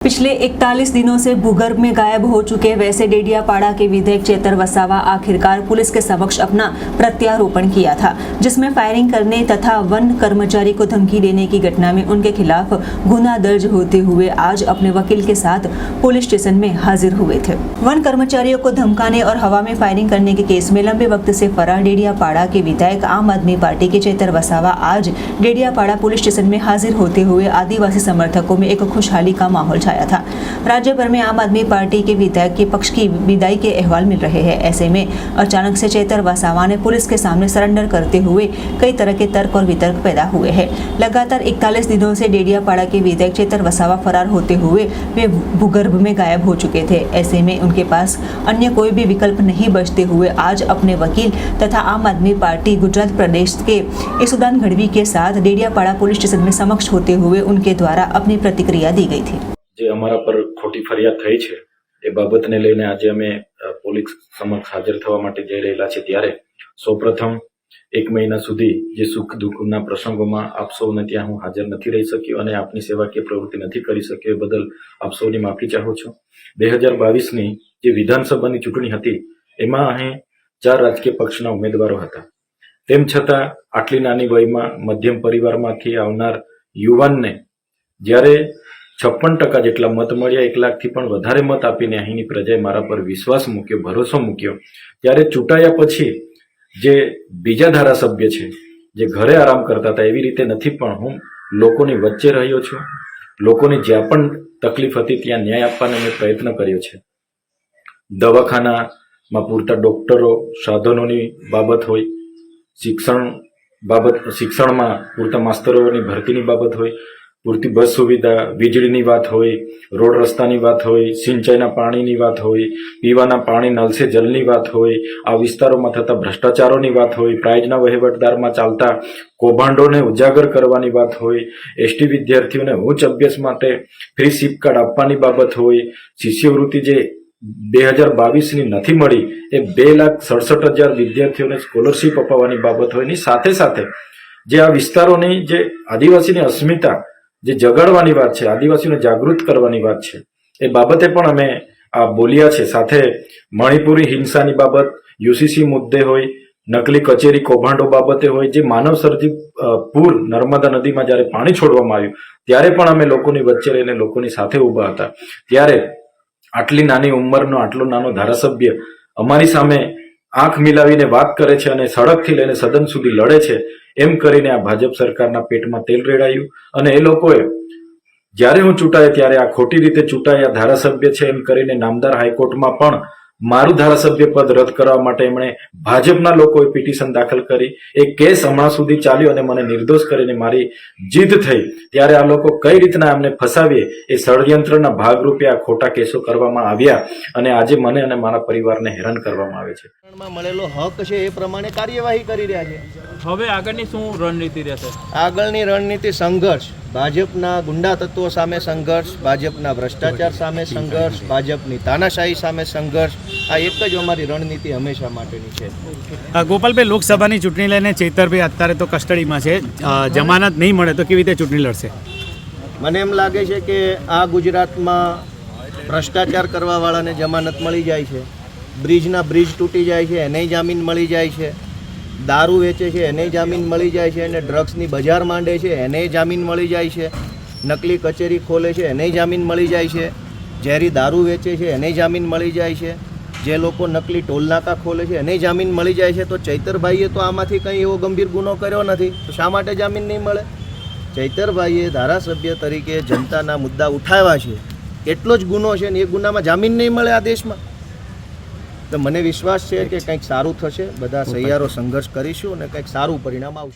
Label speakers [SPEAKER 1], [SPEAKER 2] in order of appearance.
[SPEAKER 1] पिछले 41 दिनों से भूगर्भ में गायब हो चुके वैसे डेडियापाड़ा के विधायक चेतर वसावा आखिरकार पुलिस के समक्ष अपना प्रत्यारोपण किया था, जिसमें फायरिंग करने तथा वन कर्मचारी को धमकी देने की घटना में उनके खिलाफ गुना दर्ज होते हुए आज अपने वकील के साथ पुलिस स्टेशन में हाजिर हुए थे। वन कर्मचारियों को धमकाने और हवा में फायरिंग करने के केस में लंबे वक्त से फरार डेडियापाड़ा के विधायक आम आदमी पार्टी के चेतर वसावा आज डेडियापाड़ा पुलिस स्टेशन में हाजिर होते हुए आदिवासी समर्थकों में एक खुशहाली का माहौल छाया था। राज्य भर में आम आदमी पार्टी के विधायक के पक्ष की विदाई के अहवाल मिल रहे हैं। ऐसे में अचानक से चेतर वसावा ने पुलिस के सामने सरेंडर करते हुए कई तरह के तर्क और वितर्क पैदा हुए हैं। लगातार 41 दिनों से डेडियापाड़ा के विधायक चेतर वसावा फरार होते हुए वे भूगर्भ में गायब हो चुके थे। ऐसे में उनके पास अन्य कोई भी विकल्प नहीं बचते हुए आज अपने वकील तथा आम आदमी पार्टी गुजरात प्रदेश के ईसुदान गढ़वी के साथ डेडियापाड़ा पुलिस स्टेशन में समक्ष होते हुए उनके द्वारा अपनी प्रतिक्रिया दी गई थी।
[SPEAKER 2] જે અમારા પર ખોટી ફરિયાદ થઈ છે એ બાબતને લઈને આજે અમે પોલીસ સમક્ષ હાજર થવા માટે જઈ રહેલા છે, ત્યારે સૌપ્રથમ 1 મહિના સુધી જે સુખ દુઃખના પ્રસંગોમાં આપ સૌને ત્યાં હું હાજર નથી રહી શક્યો અને આપની સેવાકીય પ્રવૃત્તિ નથી કરી શક્યો એ બદલ આપ સૌની માફી ચાહું છું। 2022ની જે વિધાનસભાની ચૂંટણી હતી એમાં અહીં 4 રાજકીય પક્ષના ઉમેદવારો હતા, તેમ છતાં આટલી નાની વયમાં મધ્યમ પરિવારમાંથી આવનાર યુવાનને જ્યારે 56% જેટલા મત મળ્યા, 1 લાખથી પણ વધારે મત આપીને અહીંની પ્રજાએ મારા પર વિશ્વાસ મૂક્યો, ભરોસો મૂક્યો, ત્યારે ચૂંટાયા પછી જે બીજા ધારાસભ્ય છે જે ઘરે આરામ કરતા હતા એવી રીતે નથી, પણ હું લોકોની વચ્ચે રહ્યો છું। લોકોની જ્યાં પણ તકલીફ હતી ત્યાં ન્યાય આપવાનો મેં પ્રયત્ન કર્યો છે। દવાખાનામાં પૂરતા ડોક્ટરો, સાધનોની બાબત હોય, શિક્ષણમાં પૂરતા માસ્તરોની ભરતીની બાબત હોય, પૂરતી બસ સુવિધા, વીજળીની વાત હોય, રોડ રસ્તાની વાત હોય, સિંચાઈના પાણીની વાત હોય, પીવાના પાણી નળ સે જલની વાત હોય, આ વિસ્તારોમાં થતા ભ્રષ્ટાચારોની વાત હોય, પ્રાઇઝના વહીવટદારમાં ચાલતા કૌભાંડોને ઉજાગર કરવાની વાત હોય, એસટી વિદ્યાર્થીઓને ઉચ્ચ અભ્યાસ માટે ફ્રી સિપ કાર્ડ આપવાની બાબત હોય, શિષ્યવૃત્તિ જે 2022ની નથી મળી એ 2,67,000 વિદ્યાર્થીઓને સ્કોલરશીપ અપાવવાની બાબત હોય, ની સાથે સાથે જે આ વિસ્તારોની જે આદિવાસીની અસ્મિતા જે જગાડવાની વાત છે, આદિવાસીઓને જાગૃત કરવાની વાત છે, એ બાબતે પણ અમે આ બોલ્યા છે। સાથે મણિપુરી હિંસાની બાબત, યુસીસી મુદ્દે હોય, નકલી કચેરી કૌભાંડો બાબતે હોય, જે માનવ સર્જિત પૂર નર્મદા નદીમાં જ્યારે પાણી છોડવામાં આવ્યું ત્યારે પણ અમે લોકોની વચ્ચે રહીને લોકોની સાથે ઊભા હતા। ત્યારે આટલી નાની ઉંમરનો આટલો નાનો ધારાસભ્ય અમારી સામે આંખ મિલાવીને વાત કરે છે અને સડકથી લઈને સદન સુધી લડે છે, એમ કરીને આ ભાજપ સરકારના પેટમાં તેલ રેડાયું। અને એ લોકોએ જ્યારે હું ચૂંટાયો ત્યારે આ ખોટી રીતે ચૂંટાયા ધારાસભ્ય છે એમ કરીને નામદાર હાઈકોર્ટમાં પણ મારું ધારાસભ્ય પદ રદ કરવા માટે એમણે ભાજપના લોકોએ પિટિશન દાખલ કરી। એ કેસ હમણાં સુધી ચાલ્યો અને મને નિર્દોષ કરીને મારી જીત થઈ, ત્યારે આ લોકો કઈ રીતના એમને ફસાવીએ એ ષડયંત્રના ભાગરૂપે આ ખોટા કેસો કરવામાં આવ્યા અને આજે મને અને મારા પરિવારને હેરાન કરવામાં આવે છે।
[SPEAKER 3] મળેલો હક છે એ પ્રમાણે કાર્યવાહી કરી રહ્યા છે।
[SPEAKER 4] હવે આગળની શું રણનીતિ રહેશે?
[SPEAKER 3] આગળની રણનીતિ સંઘર્ષ, ભાજપના ગુંડા તત્વો સામે સંઘર્ષ, ભાજપના ભ્રષ્ટાચાર સામે સંઘર્ષ, ભાજપની તાનાશાહી સામે સંઘર્ષ, આ એક જ અમારી રણનીતિ હંમેશા માટેની છે।
[SPEAKER 5] ગોપાલભાઈ, લોકસભાની ચૂંટણી લઈને ચેતરભાઈ અત્યારે તો કસ્ટડીમાં છે, જમાનત નહીં મળે તો કેવી રીતે ચૂંટણી લડશે?
[SPEAKER 3] મને એમ લાગે છે કે આ ગુજરાતમાં ભ્રષ્ટાચાર કરવાવાળાને જમાનત મળી જાય છે, બ્રિજ તૂટી જાય છે એને જામીન મળી જાય છે, દારૂ વેચે છે એને જામીન મળી જાય છે, અને ડ્રગ્સની બજાર માંડે છે એને જામીન મળી જાય છે, નકલી કચેરી ખોલે છે એને જામીન મળી જાય છે, ઝેરી દારૂ વેચે છે એને જામીન મળી જાય છે, જે લોકો નકલી ટોલનાકા ખોલે છે એને જામીન મળી જાય છે। તો ચૈતરભાઈએ તો આમાંથી કંઈ એવો ગંભીર ગુનો કર્યો નથી, તો શા માટે જામીન નહીં મળે? ચૈતરભાઈએ ધારાસભ્ય તરીકે જનતાના મુદ્દા ઉઠાવ્યા છે, એટલો જ ગુનો છે ને એ ગુનામાં જામીન નહીં મળે આ દેશમાં? તો મને વિશ્વાસ છે કે કંઈક સારું થશે, બધા સહિયારો સંઘર્ષ કરીશું અને કંઈક સારું પરિણામ આવશે।